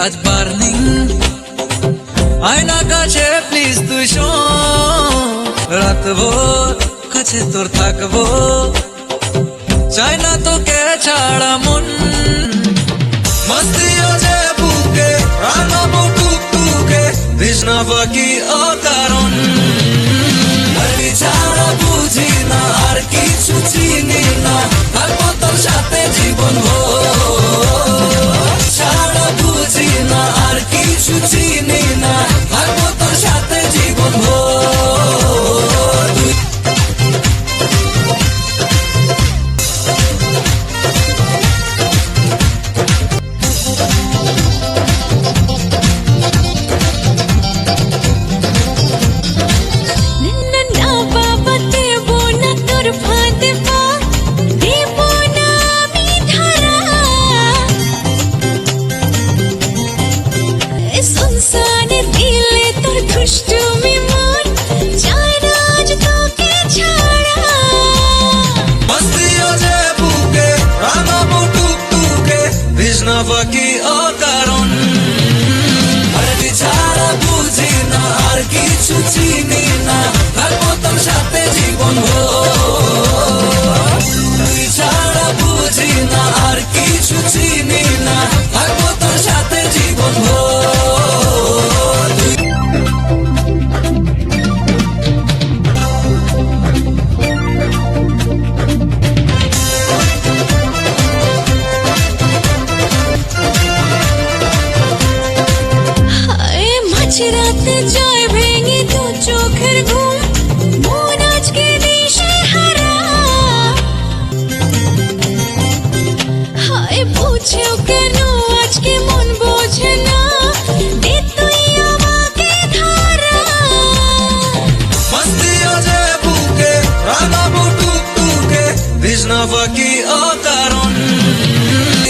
আজ বার্নিং আয়না কাছে প্লিজ তুই শোন রাতভর কাছে তোর থাকবো চাই না তোকে ছাড়া মন মস্তিও যে বুকে রাঙাবো টুকটুকে তৃষ্ণা বাকি অকারণ ছাড়া বুঝি না আর কিছু চিনি না থাকবো তোর সাথে জীবন ছাড়া বুঝি না আর কিছু চিনি না থাকবো তোর সাথে জীবন বাকি অকারণ ছাড়া বুঝি না আর কিছু চিনি না থাকবো তোর সাথে জীবন তুই ছাড়া বুঝি না আর কিছু চিনি না থাকবো তোর সাথে জীবন রাতে জয় ভেঙে তো চোখের ঘুম মন আজকে দিশে হারা হায় বুঝেও কেন আজকে মন বোঝে না দে তুই আমাকে ধারা মস্তিও যে বুকে রাঙাবো টুকটুকে তৃষ্ণা বাকি অকারণ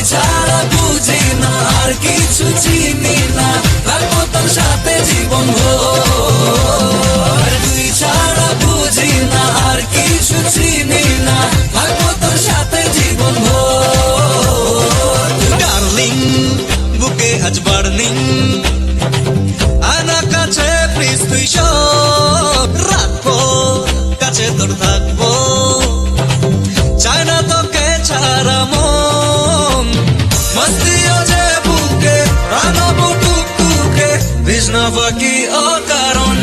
ছাড়া বুঝি না আর কিছু চিনি না থাকবো তোর সাথে জীবন তুই ছাড়া বুঝি না আর কিছু চিনি না থাকবো তোর সাথে জীবন ডার্লিং বুকে আজ বার্নিং আয়না কাছে প্লিজ তুই সব রাখবো কাছে তোর থাকবো চাই না তোকে ছাড়া মন মস্তিও যে বুকে রাঙাবো টুকটুকে তৃষ্ণা বাকি অকারণ